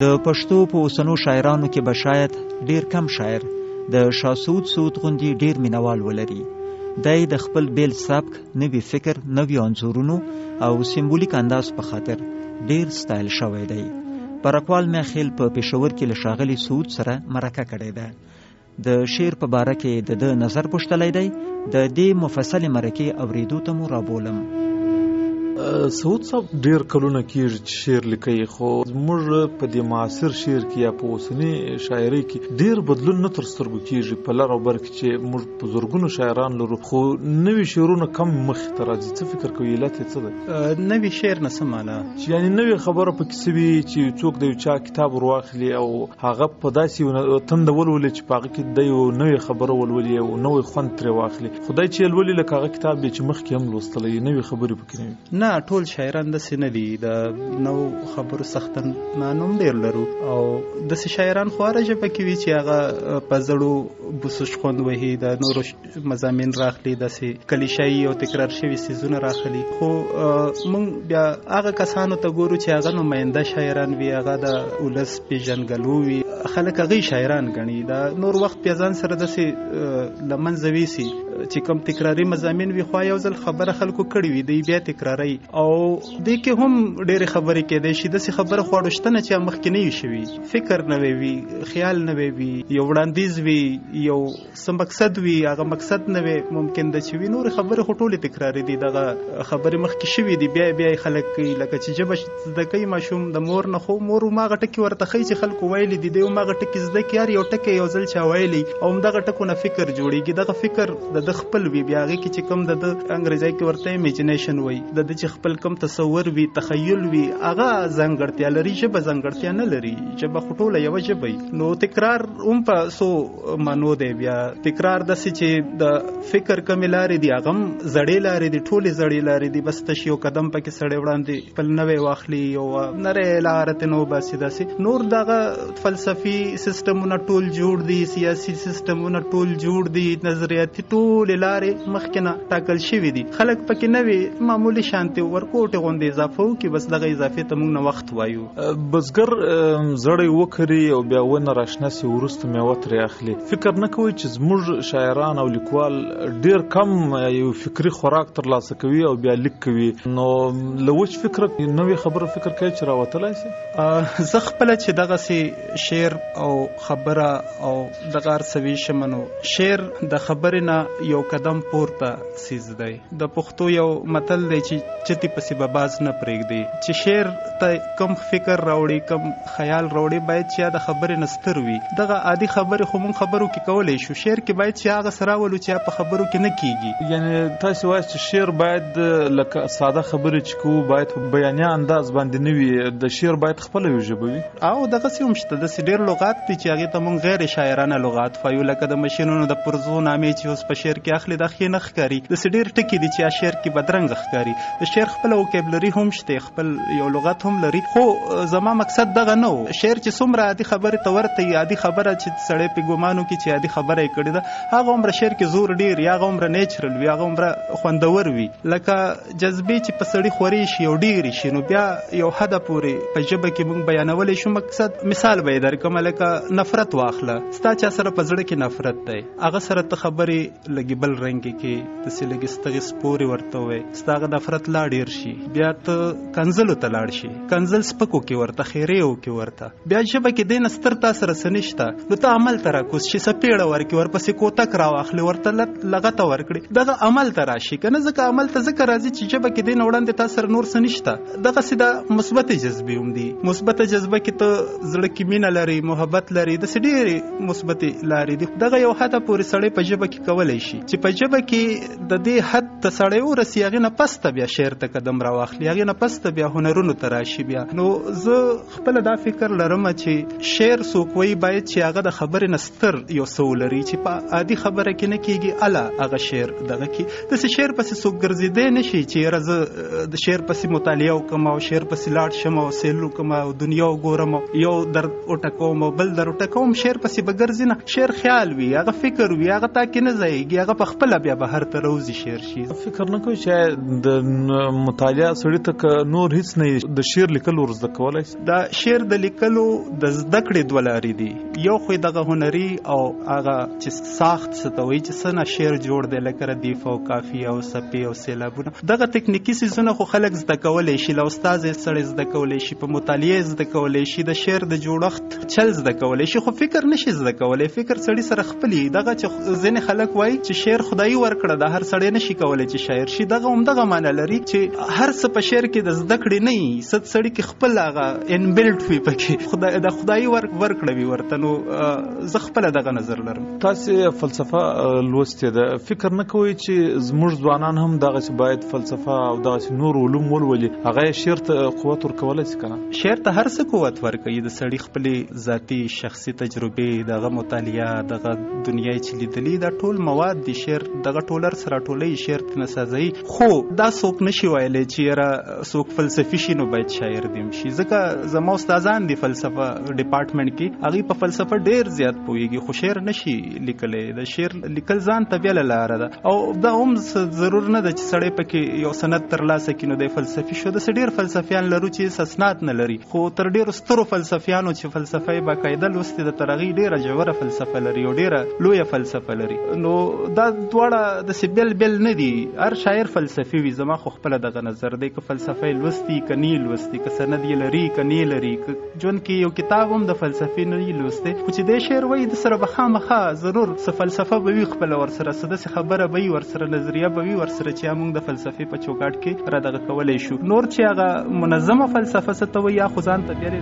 د پښتو په اوسنو شاعرانو کې به شاید ډیر کم شاعر د شاه سعود سعود غوندي ډیر مینوال ولري. دی د خپل بیل سبک، نوی فکر، نوی انځورونو او سیمبولیک انداز په خاطر ډیر ستایل شوی دی. برکوال میخیل په پېښور کې له ښاغلي سعود سره مرکه کړې ده. د شعر په باره کې د نظر پوښتلی دی. د دې مفصل مرکې اورېدو ته مو رابولم. سعود صاحب ډیر کلونه کېږي چې شعر لیکي، خو موږ په دې معاصر شعر کې یا په اوسني شاعرۍ کې ډیر بدلون نه تر سترګو کېږي. په لر او بر کې چې موږ په زرګونو شاعران لرو، خو نوي شعرونه کم مخې ته راځي. څه فکر کوي علت یې څه ده؟ نوي شعر نه څه معنا؟ یعنی نوې خبره پکې څه وي چې څوک د یو چا کتاب ورواخلي او هغه په داسې تنده ولولي چې په هغه کې د یو نوې خبره ولولي او نوې خوند ترې واخلي. خدای چې ولولي لکه هغه کتاب دی چې مخکې هم لوستلی، نوې خبرې پکې نه وي. نه، ټول شاعران داسې نه دي. د نو خبرو سختن نوم ډېر لرو او داسې شاعران خو هره ژبه کې وي چې هغه په زړو بوسوش خوند وهي، د نورو مضامین راخلي، داسې کلیشایي او تکرار شوي څیزونه راخلي. خو موږ بیا هغه کسانو ته ګورو چې هغه نماینده شاعران وي، هغه د ولس پیژنګلو وي، خلک هغوی شاعران ګڼي. د نور وخت بیا ځان سره داسې له منځه ویسي چې کوم تکراري مضامین وي، خو یو ځل خبره خلکو کړې وي، دی بیا تکراري. او دې کې هم ډېرې خبرې کېدای شي. داسې خبره خو اړوشته نه چې مخکې نه وي شوي، فکر نه وي، خیال نه وي، یو وړاندیز وي، یو څه مقصد وي، هغه مقصد نه وي ممکن ده چې وي. نورې خبرې خو ټولې تکراري دي، دغه خبرې مخکې شوي دي، بیا بیا خلک کوي. لکه چې ژبه زده کوي ماشوم د مور نه، خو مور هماغه ټکي ورته ښایي چې خلکو ویلي دي، دی هماغه ټکي زده کړي. هر یو ټکی یو ځل چا ویلی او همدغه ټکو نه فکر جوړېږي. دغه فکر د ده خپل وي، بیا هغې کې چې کوم د ده انګریزۍ کې ورته امیجنیشن وایي، د ده چې خپل کوم تصور وي، تخیل وي، هغه ځانګړتیا لري. ژبه ځانګړتیا نه لري، ژبه خو ټوله یوه ژبه وي. نو تکرار هم په څو معنو دی. بیا تکرار داسې چې د فکر کمې لارې دي، هغه هم زړې لارې دي، ټولې زړې لارې دي. بس تش یو قدم پکې سړی وړاندې خپل نوی واخلي، یو نرۍ لاره ترې نه وباسي. داسې نور دغه فلسفي سیسټمونه ټول جوړ دي، سیاسي سیسټمونه ټول جوړ دي، نظریاتي ټولې لارې مخکې نه ټاکل شوي دي. خلک پکې نوې معمولي شانتې ورکوټې غوندې اضافه وکړي، بس دغه اضافې ته موږ نه وخت وایو. بزګر زړی وکري او بیا ونه راشنه سي، وروسته میوه ترې اخلي. فکر نه کوي چې زموږ شاعران او لیکوال ډیر کم یو فکري خوراک ترلاسه کوي او بیا لیک کوي؟ نو له وچ فکره نوې خبره فکر کوي چې راوتلی سي؟ زه خپله چې دغسې شعر او خبره او دغه هر څه ویشم، نو شعر د خبرې نه یو قدم پورته څیز دی. د پښتو یو متل دی چې چتې پسې به باز نه پرېږدي. چې شعر ته کم فکر راوړي، کم خیال راوړي، باید چې د خبرې نه ستر وي. دغه عادي خبرې خو موږ خبرو کې کولی شو، شعر کې باید چې هغه څه راولو چې په خبرو کې نه کېږي. یعنې تاسې وایئ چې شعر باید لکه ساده خبرې چې کوو باید په بیانیه انداز باندې نه وي، د شعر باید خپله یو ژبه وي. او دغسې هم شته، داسې ډېر لغات دي چې هغې ته موږ غیر شاعرانه لغات وایو، لکه د مشینونو د پرزو نامې چې اوس په شعر کې اخلي، دا ښې نه ښکاري. داسې ډېر ټکي دي چې شعر کې بدرنګه ښکاري. د شعر خپله وکیبلري هم شته، خپل یو لغت هم لري. خو زما مقصد دغه نه و. شعر چې څومره عادي خبرې ته ورته وي، عادي خبره چې سړی پې ګمان وکړي چې عادي خبره یې کړې ده، هغه عمره شعر کې زور ډېر وي، هغه عمره نیچرل وي، هغه عمره خوندور وي. لکه جذبې چې په سړي خورې شي او ډېرې شي، نو بیا یو حده پورې په ژبه کې موږ بیانولی شو. مقصد مثال به یې درکړم، لکه نفرت واخله. ستا چا سره په زړه کې نفرت دی، هغه سره ته خبرې لږې بل رنګې کې داسې لږې ستغې سپورې ورته ووایې، ستا هغه نفرت لا ډېر شي. بیا ته کنځلو ته لاړ شي، کنځل سپکو کې ورته، خیرې وکړي ورته. بیا ژبه کې دی نه ستر تا سره څه نشته، نو ته عمل ته راکوز شي، څپېړه ورکړي، ورپسې کوتک راواخلي، ورته لغته ورکړي، دغه عمل ته راشي که نه. ځکه عمل ته ځکه راځي چې ژبه کې دی نه وړاندې تا سره نور څه نشته. دغسې د مثبتې جذبې هم دي. مثبته جذبه کې ته زړه کې مینه لري، محبت لري، داسې ډېرې مثبتې لارې دي. دغه یو حده پورې سړی په ژبه کې کولی شي چې په ژبه کې د دې حد ته سړی ورسي، هغې نه پس ته بیا شعر ته قدم راواخلي، هغې نه پس ته بیا هنرونو ته راشي. بیا نو زه خپله دا فکر لرم چې شعر څوک وایي باید چې هغه د خبرې نه ستر یو څه ولري چې په عادي خبره کې نه کېږي، اله هغه شعر دغه کې. داسې شعر پسې څوک ګرځېدی نه شي چې یاره زه د شعر پسې مطالعه وکړم او شعر پسې لاړ شم او سیل وکړم او دنیا وګورم، یو درد وټکوم او بل درد وټکوم. شعر پسې به ګرځي نه. شعر خیال وي، هغه فکر وي، هغه تا کې نه ځایږي، چې هغه په خپل بیا بهر ته روزي شعر شي. فکر نه کوي چې د مطالعه سړی ته نور هیڅ نه د شعر لیکل ورزده کولای شي؟ دا شعر د لیکلو د زده کړې دوه لارې دي. یو خو دغه هنري او هغه چې ساخت ستوي چې څنګه شعر جوړ دی لکه ردیف او قافیه او صفي او سیلابونه، دغه تکنیکی سیزونه خو خلک زده کولای شي، له استاد سره زده کولای شي، په مطالعه زده کولای شي، د شعر د جوړښت چل زده کولای شي، خو فکر نشي زده کولای. فکر سړی سره خپلی دغه چې ځینې خلک وایي چې شعر خدای ورکړه، د هر سړی نشي کولای چې شاعر شي. دغه همدغه معنی لري چې هر څه په شعر کې د زده کړې نه وي، ست سړی کې خپل هغه انبلټ وي پکې د خدای ورکړه وي ورته. نو زه خپل دغه نظر لرم. تاسو فلسفه لوستې ده، فکر نه کوئ چې زموږ ځوانان هم دغه باید فلسفه او دغه نور علوم ولولي، هغه شعر ته قوت ورکولای شي کنه؟ شعر ته هر څه قوت ورکوي، د سړي خپل ذاتی شخصي تجربه، دغه مطالعه، دغه دنیا چې لیدلی، دا ټول مواد دي شعر دغه ټولر سره ټولې شعر ته نسازي. خو دا څوک نشي ویلی چې را څوک فلسفي شي نو باید شاعر دیم شي. ځکه زما استادان دي فلسفه ډپارټمنټ کې، هغه په فلسفه ډیر زیات پوهیږي، خو شعر نشي لیکلی. د شعر لیکل ځان ته بیا لاره ده، او دا هم ضرور نه ده چې سړی پکې یو سند ترلاسه کړي نو د فلسفي شو. د ډیر فلسفیان لرو چې اسناد نه لري، خو تر ډیرو سترو فلسفیانو چې فلسفه یې باقاعده لوستې ده، تر هغې ډیره ژوره فلسفه لري او ډیره لویه فلسفه لري. نو دا دواړه داسې بیل بیل نه دي. هر شاعر فلسفي وي، زما خو خپله دغه نظر دی، که فلسفه لوستي که نه لوستي، که سند یې لري که نه لري، که ژوند کې یو کتاب هم د فلسفې نه لوستی، خو چې د شعر وایي د سره به خامخا ضرور څه فلسفه به وي خپله ورسره، څه داسې خبره به وي ورسره، نظریه به وي ورسره چې موږ د فلسفې په چوکاټ کې را دغه کولی شو. نور چې هغه منظمه فلسفه څه ته وایي یا خو ځان ته بیارې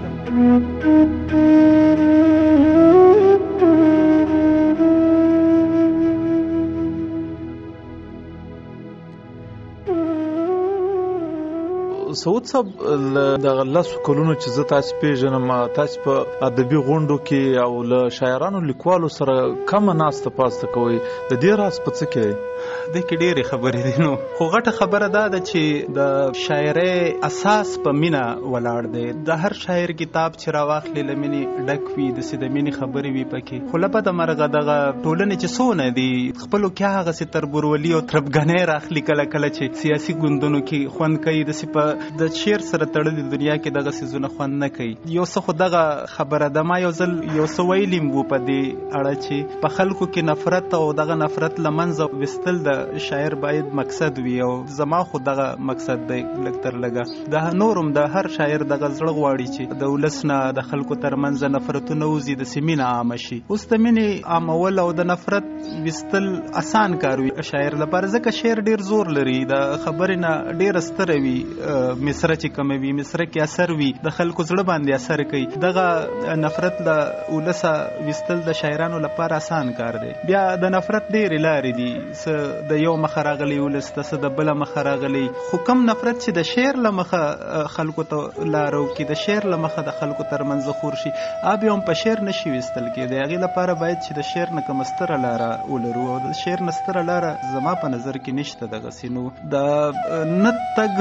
سعود صاحب د لاسو کلونو چې زه تاسو پیژنم، تاسو په ادبي غونډو کې او له شاعرانو لیکوالو سره کومه ناسته پاسته کوئ، د دې راز په څه کې د کې ډېرې خبرې دي. نو خو غټه خبره دا ده چې د شاعرۍ اساس په مینه ولاړ دی. د هر شاعر کتاب چې راواخلي له مینې ډک وي، داسې د مینې خبرې وي پکې. خو له بده مرغه دغه ټولنې چې څونه دي خپلو کې هغسې تربورولي او تربګنۍ راخلي کله کله چې سیاسي ګوندونو کې خوند کوي، داسې په د شعر سره تړلې دنیا کې دغه څیزونه خوند نه کوي. یو څه خو دغه خبره ده، ما یو ځل یو څه ویلي وو په دې اړه چې په خلکو کې نفرت او دغه نفرت له منځه ویستل د شاعر باید مقصد وي، او زما خو دغه مقصد دی لږ تر لږه. د نورم د هر شاعر دغه زړه غواړي چې د ولس نه د خلکو ترمنځ نفرتونه وځي، د مینه عامه شي. اوس د مینې عامول او د نفرت ویستل اسان کار وي شاعر لپاره، ځکه شعر ډیر زور لري، د خبرې نه ډیره ستره وي، مصره چې کومه وي، مصره کې اثر وي، د خلکو زړه باندې اثر کوي. دغه نفرت له ولسه ویستل د شاعرانو لپاره اسان کار دی. بیا د نفرت ډېرې لارې دي، څه د یو مخه راغلی ولس ته، څه د بله مخه راغلی، خو کم نفرت چې د شعر له مخه خلکو ته لاره وکړي، د شعر له مخه د خلکو ترمنځ خور شي، بیا هم په شعر نشي ویستل کېدی. هغې لپاره باید چې د شعر نه کومه ستره لاره ولرو، او د شعر نه ستره لاره زما په نظر کې نشته. دغسې نو د نه تګ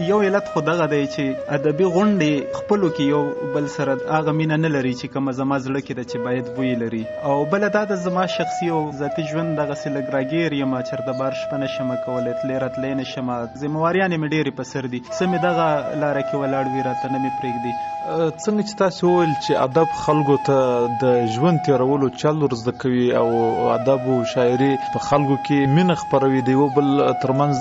یو علت خو دغه دی چې ادبي غونډې خپلو کې یو بل سره هغه مینه نه لري چې کومه زما زړه کې ده چې باید بوی لري. او بله دا د زما شخصي او ذاتي ژوند دغسې لږ راګیر یم، چېرته بار شپه نه شمه کولی، تللی راتلی نه شمه، ذمهواریانې مې ډېرې په سر دي، څه مې دغه لاره کې ولاړ وي راته نه مې پرېږدي. څنګه چې تاسو وویل چې ادب خلکو ته د ژوند تېرولو چل ور زده کوي، او ادب او شاعري په خلکو کې مینه خپروي، د یو بل ترمنځ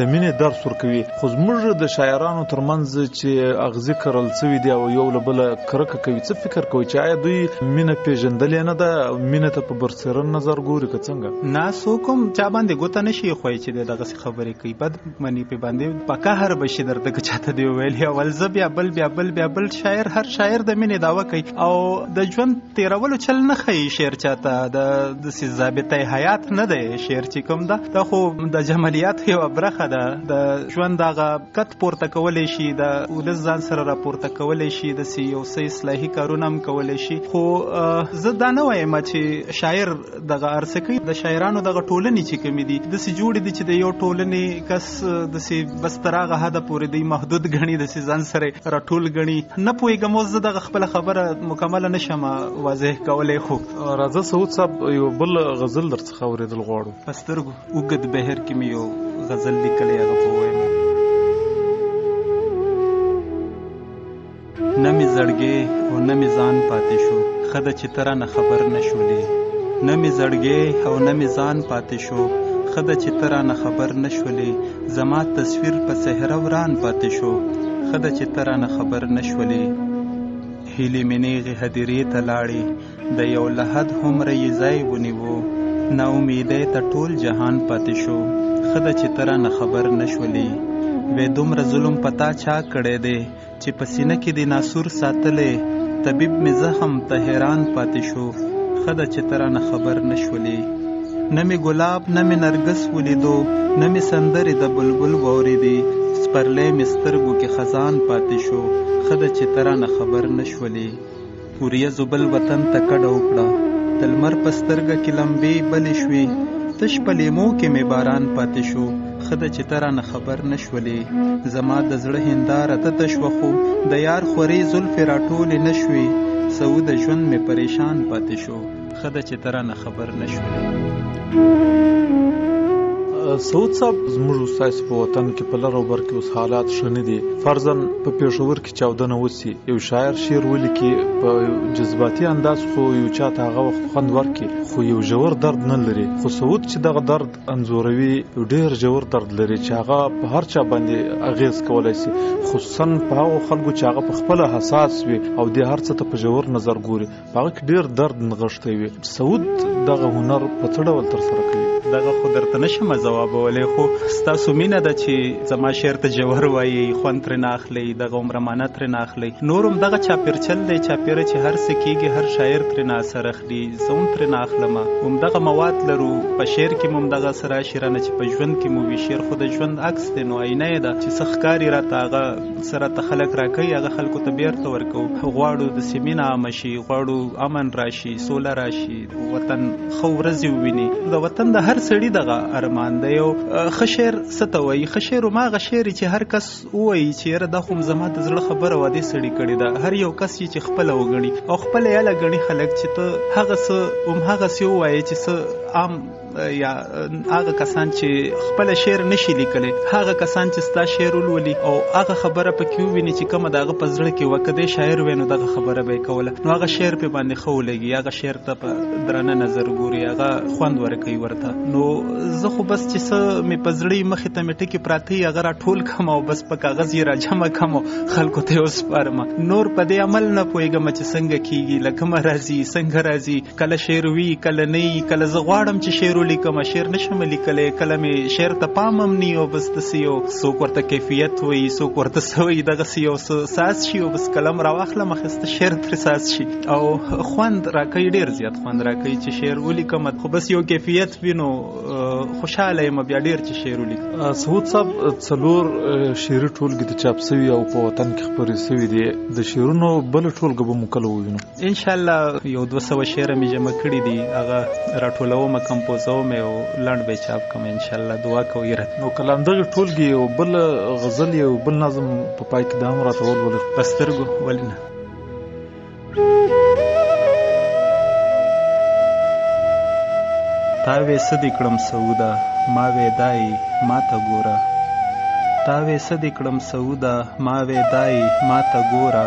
د مینې درس ورکوي. خو زموږ د شاعرانو ترمنځ چې اغزي کرل شوي دي او یو له بله کرکه کوي، څه فکر کوي چې آیا دوی مینه پېژندلې نه ده، مینه ته په برسېره نظر ګوري که څنګه؟ نه، څوک هم چا باندې ګوته نشي ایښوی چې دی دغسې خبرې کوي، بد مني پې باندې په قهر به شي درته که چاته دې وویل اول زه بیا بل بیا بل بیا بل. شاعر هر شاعر د مینې دعوه کوي او د ژوند تیرولو چل نه ښیي شعر چاته، داسې ضابطه حیات نه دی شعر چې کوم ده، دا خو د جمالیاتو یوه برخه ده، د ژوند هغه غیرت پورته کولی شي، د ولس ځان سره راپورته کولی شي، داسې یو څه اصلاحي کارونه هم کولی شي. خو زه دا نه وایم چې شاعر دغه ارڅه کوي. د شاعرانو دغه ټولنې چې کومې دي داسې جوړې دي چې د یو ټولنې کس داسې بس تر هغه حده پورې دی محدود ګڼي، داسې ځان سره راټول ګڼي. نه پوهېږم اوس زه دغه خپله خبره مکمله نشم واضح کولی. خو راځه سعود صاحب یو بل غزل در څخه اورېدل غواړو. په سترګو اوږد بهر کې مې یو غزل لیکلی، هغه په ووایم. نه مې زړګی او نه مې ځان پاتې شو، ښه ده چې ته رانه خبر نه شولې. نه مې زړګی او نه مې ځان پاتې شو، ښه ده چې ته رانه خبر نه شولې. زما تصویر په صحرا وران پاتې شو، ښه ده چې ته رانه خبر نه شولې. هیلې مې نیغې هدیرې ته لاړې، د یو لحد هومره یې ځای ونیو. نا امیدۍ ته ټول جهان پاتې شو، ښه ده چې ته رانه خبر نه شولې. وې دومره ظلم پتا چا کړی دی چې په سینه کې دې ناسور ساتلی. طبیب مې زخم ته حیران پاتې شو، ښه ده چې ته رانه خبر نه شولې. نه مې ګلاب نه مې نرګس ولیدو، نه مې سندرې د بلبل واورېدې. سپرلی مې سترګو کې خزان پاتې شو، ښه ده چې ته رانه خبر نه شولې. وریځو بل وطن ته کډه وکړه، د لمر په سترګه کې لمبې بلې شوې. تش په لیمو کې مې باران پاتې شو، ښه ده چې ته رانه خبر نه شولې. زما د زړه هنداره تته شوه، خو د یار خورې زلفې راټولې نه شوې. سعود ژوند مې پریشان پاتې شو، ښه ده چې ته رانه خبر نه شولې. سعود صاحب زموږ ستاسو په وطن کې په لر او بر کې اوس حالات ښه نه دي. فرضاً په پېښور کې چاودنه وسي، یو شاعر شعر ولیکي په جذباتي انداز، خو یو چاته هغه وخت خوند ورکړي، خو یو ژور درد نه لري. خو سعود چې دغه درد انځوروي، یو ډېر ژور درد لري چې هغه په هر چا باندې اغیز کولی شي، خصوصاً په هغو خلکو چې هغه په خپله حساس وي او د هر څه ته په ژور نظر ګوري، په هغه کې ډېر درد نغښتی وي. سعود دغه هنر په څه ډول ترسره کوي؟ دغه خو درته نشم ځوابولی، خو ستاسو مینه ده چې زما شعر ته ژور وایي، خوند ترې نه اخلئ، دغه عمره معنی ترې نه اخلئ. نور هم دغه چاپېرچل دی، چاپېره چې هر څه کېږي هر شاعر ترې نه اثر اخلي، زه هم ترې نه اخلم. همدغه مواد لرو په شعر کې مو همدغه څه راشي رانه چې په ژوند کې مو وي. شعر خو د ژوند عکس دی، نو آینه یې ده چې څه ښکاري راته هغه څه راته خلک راکوي، هغه خلکو ته بیرته ورکوو. غواړو داسې مینه عامه شي، غواړو امن راشي، سوله راشي، وطن ښه ورځې وویني. د وطن د هر سړي دغه ارمان دی. یو ښه شعر څه ته وایي؟ ښه شعر هماغه شعر چې هر کس ووایي چې یاره دا خو زما د زړه خبره وه، دې سړي کړې ده. هر یو کس یې چې خپله وګڼي او خپله یاله ګڼي خلک، چې ته هغه څه همهغسې ووایې چې څه عام یا هغه کسان چې خپل شعر نشي لیکلی، هغه کسان چې ستا شعر ولولي او هغه خبره پکې وویني چې کومه د هغه په زړه کې وه، که دی شاعر وی نو دغه خبره به یې کوله، نو هغه شعر پې باندې ښه ولګي، هغه شعر ته په درنه نظر ګوري، هغه خوند ورکوي ورته. نو زه خو بس چې څه مې په زړه مخې ته مې ټکي پراته وي هغه راټول کړم او بس په کاغذ یې راجمع کړم او خلکو ته یې وسپارم. نور په دې عمل نه پوهېږم چې څنګه کېږي، له کومه راځي، څنګه راځي، کله شعر وي کله نه وي، کله زه غواړم چې شعر ولیکم شعر نشم لیکلی، کله مې شعر ته پام هم نه وي او بس داسې یو څوک ورته کیفیت وایي، څوک ورته څه وایي، دغسې یو څه ساز شي او بس قلم راواخلم اخیسته شعر ترې ساز شي او خوند راکوي، ډېر زیات خوند راکوي چې شعر ولیکم. خو بس یو کیفیت وي نو خوشحاله یم بیا ډېر چې شعر ولیکم. سعود صاحب 4 شعري ټولګې د چاپ سوي او په وطن کې خپرې سوي دي، د شعرونو بله ټولګه به مو کله ووینو؟ انشاءالله یو 200 شعره مې جمع کړي دي، هغه راټولوم کمپوزوم او لنډ به چاپ کوم انشاءالله. دعا کوئ نو کله همدغې ټولګې یو بل غزل یو بل نظم په پای کې دا هم راته ولولئ؟ په سترګو ولې نه. تاوې څه دې کړم سعوده ما وې دای ما ته ګوره، تاوې څه دې کړم سعوده ما وې دای ما ته ګوره،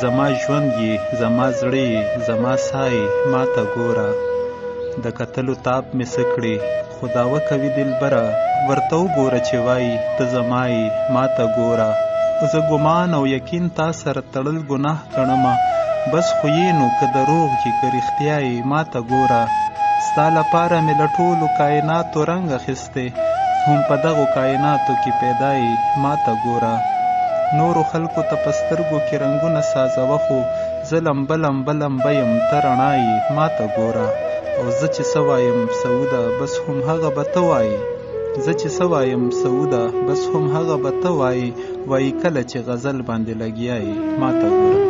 زما ژوند یې زما زړه یې زما ساه یې ما ته ګوره. د کتلو تاب مې څه کړې خو دعوه کوي دلبره، ورته وګوره چې وایي ته زما یې ما ته ګوره. زه ګمان او یقین تا سره تړل ګناه ګڼمه، بس خو یې نو که دروغ چې که رښتیا یې ما ته ګوره. ستا لپاره مې له ټولو کائناتو رنګ اخیستی، هم په دغو کائناتو کې پیدا یې ما ته ګوره. نورو خلکو ته په سترګو کې رنګونه سازوه، خو زه لمبه لمبه لمبه یم ته رڼا یې ما ته ګوره. او زه چې څه وایم سعوده بس همهغه به ته وایې، زه چې څه وایم سعوده بس هم هغه به ته وایي کله چې غزل باندې لګیا یې ما ته ګوره.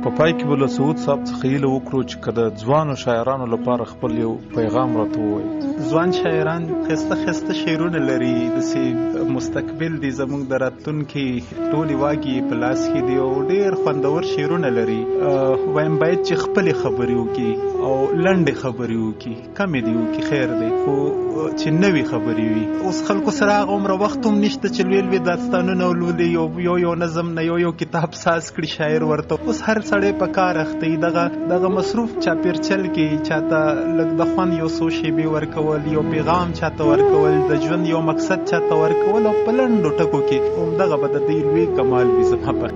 په پای کې به له سعود صاحب څخه هیله وکړو چې که د ځوانو شاعرانو لپاره خپل یو پیغام راته ووایي. ځوان شاعران ښایسته شعرونه لري، داسې مستقبل دي زموږ د راتلونکي ټولې واګې په لاس کې دي او ډېر خوندور شعرونه لري. وایم باید چې خپلې خبرې وکړي او لنډې خبرې وکړي، کمې دي وکړي خیر دی، خو چې نوې خبرې وي. اوس خلکو سره هغه عمره وخت هم نشته چې لوی داستانونه ولولي، یو نظم نه یو کتاب ساز کړي شاعر ورته. اوس هر سړی په کار اخته وي، دغه مصروف چاپېرچل کې چاته لږ د خوند یو څو شیبې ورکول، یو پیغام چاته ورکول، د ژوند یو مقصد چاته ورکول او په لنډو ټکو کې همدغه به د دې لوی کمال وي زما په